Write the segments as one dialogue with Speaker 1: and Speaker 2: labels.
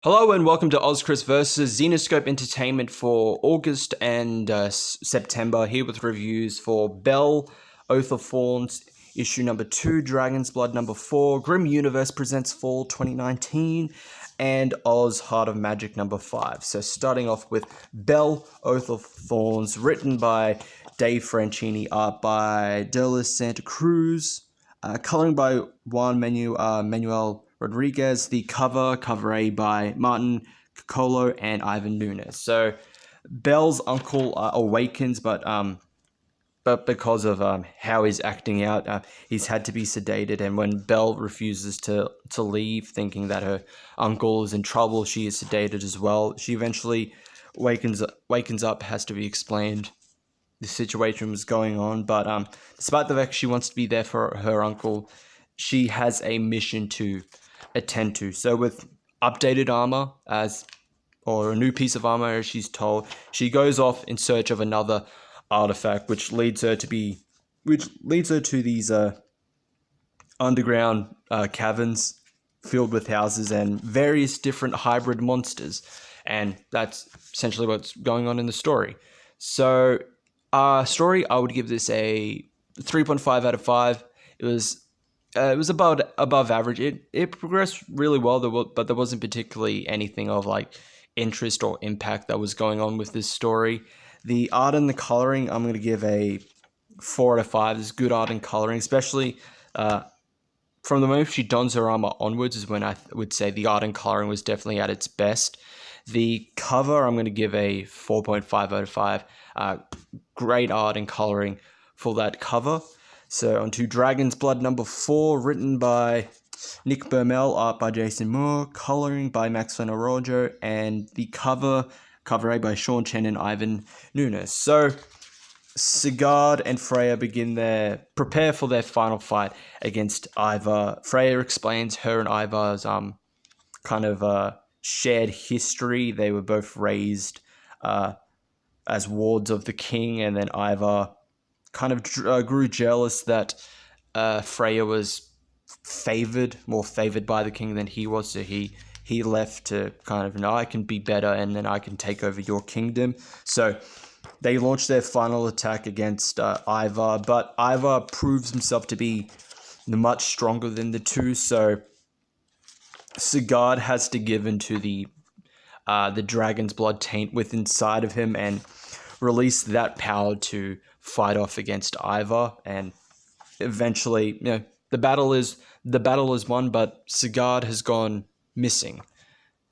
Speaker 1: Hello and welcome to OZChris versus Zenescope Entertainment for August and September, here with reviews for Belle, Oath of Thorns, issue number 2, Dragonsblood number 4, Grimm Universe Presents Fall 2019, and Ozheart of Magic number 5. So starting off with Belle, Oath of Thorns, written by Dave Franchini, art by De Santa Cruz, coloring by Juan Manuel Rodriguez, the cover A by Martin Coccolo and Ivan Nunes. So Belle's uncle awakens, but because of how he's acting out, he's had to be sedated. And when Belle refuses to leave, thinking that her uncle is in trouble, she is sedated as well. She eventually wakens up, has to be explained the situation was going on. But despite the fact she wants to be there for her uncle, she has a mission to attend to. So with updated armor, or a new piece of armor, as she's told, she goes off in search of another artifact, which leads her to these underground caverns filled with houses and various different hybrid monsters, and that's essentially what's going on in the story. So, story, I would give this a 3.5 out of 5. It was above average. It progressed really well, but there wasn't particularly anything of like interest or impact that was going on with this story. The art and the coloring, I'm going to give a 4 out of 5. There's good art and coloring, especially from the moment she dons her armor onwards is when I would say the art and coloring was definitely at its best. The cover, I'm going to give a 4.5 out of 5. Great art and coloring for that cover. So on to Dragonsblood number 4, written by Nick Bermel, art by Jason Moore, coloring by Maxwell Arroyo, and the cover A by Sean Chen and Ivan Nunes. So Sigurd and Freya prepare for their final fight against Ivar. Freya explains her and Ivar's shared history. They were both raised as wards of the king, and then Ivar kind of grew jealous that Freya was more favored by the king than he was, so he left to kind of, no, I can be better and then I can take over your kingdom. So they launched their final attack against Ivar, but Ivar proves himself to be much stronger than the two, so Sigurd has to give into the dragon's blood taint within inside of him and release that power to fight off against Ivar, and eventually, the battle is won, but Sigurd has gone missing,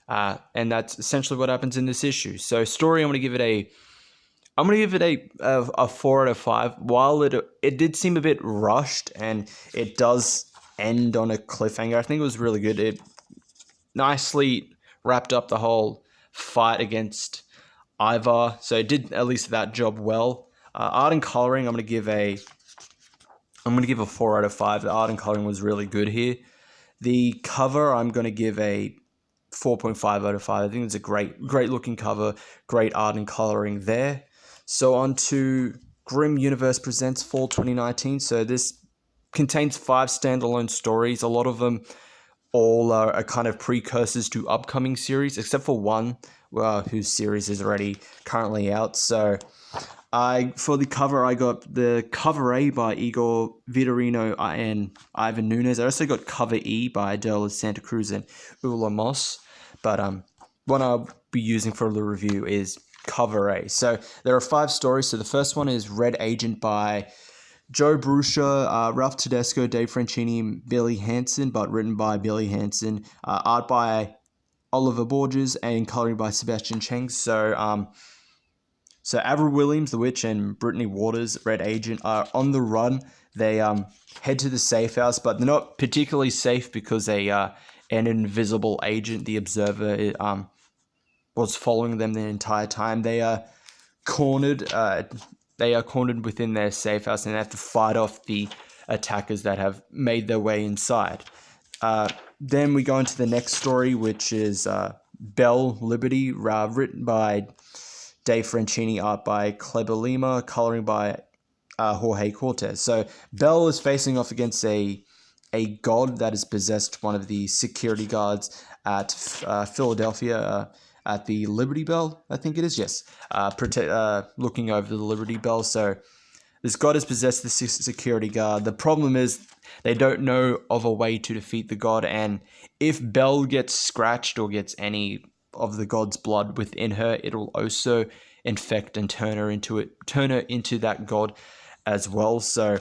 Speaker 1: and that's essentially what happens in this issue. So story, I'm gonna give it a 4 out of 5. While it did seem a bit rushed, and it does end on a cliffhanger, I think it was really good. It nicely wrapped up the whole fight against Ivar, so it did at least that job well. Art and coloring, I'm gonna give a 4 out of 5. The art and coloring was really good here. The cover, I'm gonna give a 4.5 out of 5. I think it's a great looking cover, great art and coloring there. So on to Grimm Universe Presents Fall 2019. So this contains 5 standalone stories. A lot of them all are kind of precursors to upcoming series, except for one whose series is already currently out. So for the cover, I got the cover A by Igor Vitorino and Ivan Nunes. I also got cover E by De Santa Cruz and Ula Moss. But what I'll be using for the review is cover A. So there are 5 stories. So the first one is Red Agent by Joe Bruscia, Ralph Tedesco, Dave Franchini, and Billy Hansen, but written by Billy Hansen. Art by Oliver Borges and coloring by Sebastian Cheng. So Avril Williams, the Witch, and Brittany Waters, Red Agent, are on the run. They head to the safe house, but they're not particularly safe because an invisible agent, the Observer, was following them the entire time. They are cornered. They are cornered within their safe house, and they have to fight off the attackers that have made their way inside. Then we go into the next story, which is Belle Liberty, written by Dave Franchini, art by Kleber Lima, coloring by Jorge Cortez. So Belle is facing off against a god that has possessed one of the security guards at Philadelphia at the Liberty Bell, I think it is, yes. Looking over the Liberty Bell. So this god has possessed the security guard. The problem is they don't know of a way to defeat the god, and if Belle gets scratched or gets any of the god's blood within her, it'll also infect and turn her into that god as well. So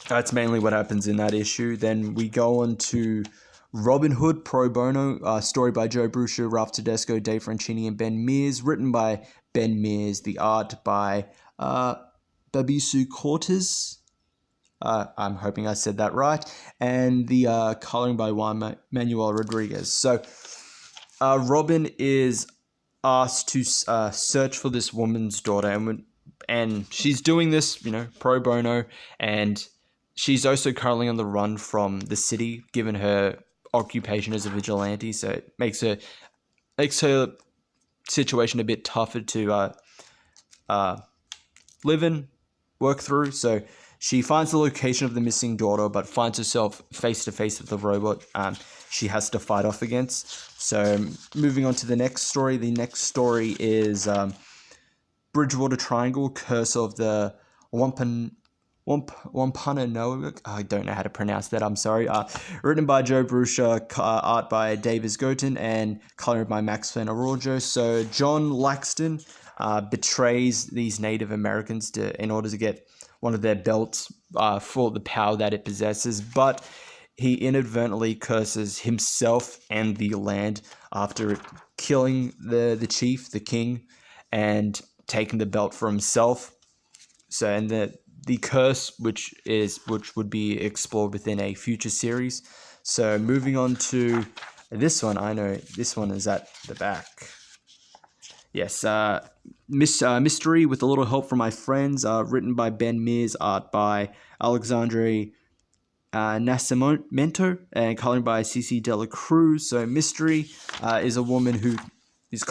Speaker 1: that's mainly what happens in that issue. Then we go on to Robin Hood Pro Bono, story by Joe Bruscia, Ralph Tedesco, Dave Franchini, and Ben Mears, written by Ben Mears, the art by Babisu Cortez. I'm hoping I said that right. And the coloring by Juan Manuel Rodriguez. So Robin is asked to search for this woman's daughter, and she's doing this, pro bono, and she's also currently on the run from the city, given her occupation as a vigilante. So it makes her situation a bit tougher to live in, work through. So she finds the location of the missing daughter, but finds herself face to face with the robot she has to fight off against. So moving on to the next story. The next story is Bridgewater Triangle, Curse of the Wampanoag. I don't know how to pronounce that, I'm sorry. Written by Joe Bruscia, art by Davis Goten, and colored by Max Fenarrojo. So John Laxton betrays these Native Americans in order to get one of their belts for the power that it possesses, but he inadvertently curses himself and the land after killing the chief, the king, and taking the belt for himself. So, and the curse, which would be explored within a future series. So moving on to this one, I know this one is at the back. Yes, Mystery with a little help from my friends, written by Ben Mears, art by Alexandre Nascimento, and coloring by CC Dela Cruz. So Mystery is a woman who is she's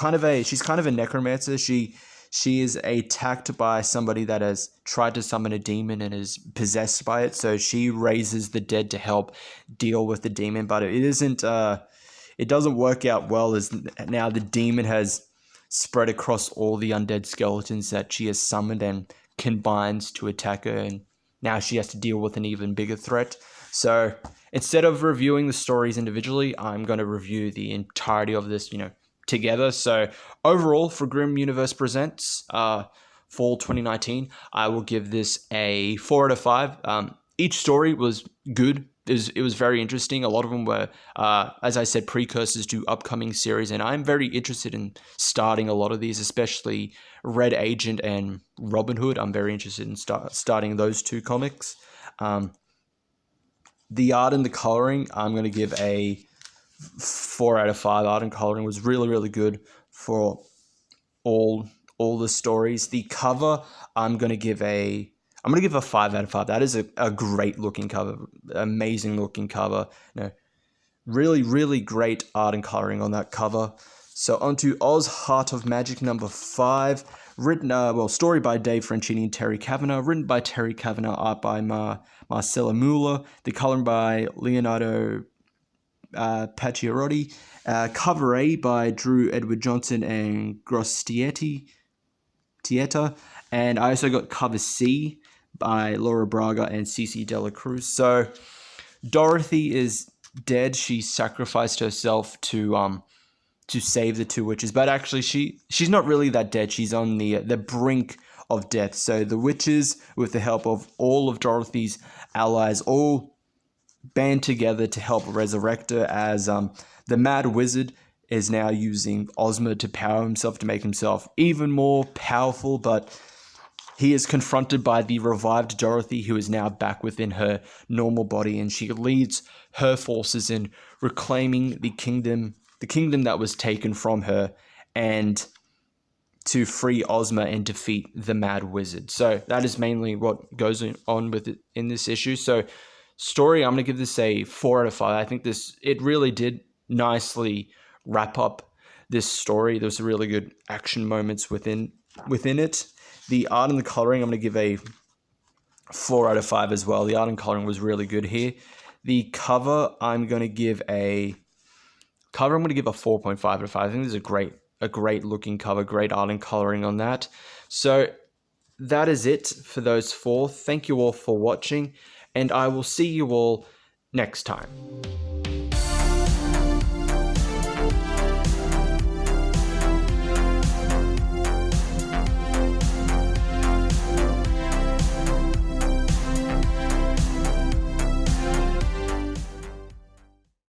Speaker 1: kind of a necromancer. She is attacked by somebody that has tried to summon a demon and is possessed by it. So she raises the dead to help deal with the demon, but it doesn't work out well, as now the demon has spread across all the undead skeletons that she has summoned and combines to attack her, and now she has to deal with an even bigger threat. So instead of reviewing the stories individually, I'm going to review the entirety of this, together. So overall, for Grimm Universe Presents Fall 2019, I will give this a 4 out of 5. Each story was good. It was very interesting. A lot of them were, as I said, precursors to upcoming series, and I'm very interested in starting a lot of these, especially Red Agent and Robin Hood. I'm very interested in starting those two comics. The art and the coloring, I'm going to give a 4 out of 5. Art and coloring was really, really good for all the stories. The cover, I'm going to give a 5 out of 5. That is a great looking cover, amazing looking cover. Really, really great art and coloring on that cover. So on to Ozheart of Magic number 5, written, story by Dave Franchini and Terry Kavanagh, written by Terry Kavanagh, art by Marcella Muller, the coloring by Leonardo Pacioretty, cover A by Drew Edward Johnson and Ghostrifter, and I also got cover C by Laura Braga and CC Dela Cruz. So Dorothy is dead. She sacrificed herself to save the two witches, but actually she's not really that dead. She's on the brink of death. So the witches, with the help of all of Dorothy's allies, all band together to help resurrect her, as the Mad Wizard is now using Ozma to power himself, to make himself even more powerful, but he is confronted by the revived Dorothy, who is now back within her normal body, and she leads her forces in reclaiming the kingdom that was taken from her, and to free Ozma and defeat the Mad Wizard. So that is mainly what goes on with it in this issue. So story, I'm going to give this a 4 out of 5. I think it really did nicely wrap up this story. There was really good action moments within it. The art and the coloring, I'm going to give a 4 out of 5 as well. The art and coloring was really good here. The cover, I'm going to give a Cover, I'm going to give a 4.5 out of 5. I think this is a great looking cover, great art and coloring on that. So that is it for those 4. Thank you all for watching, and I will see you all next time.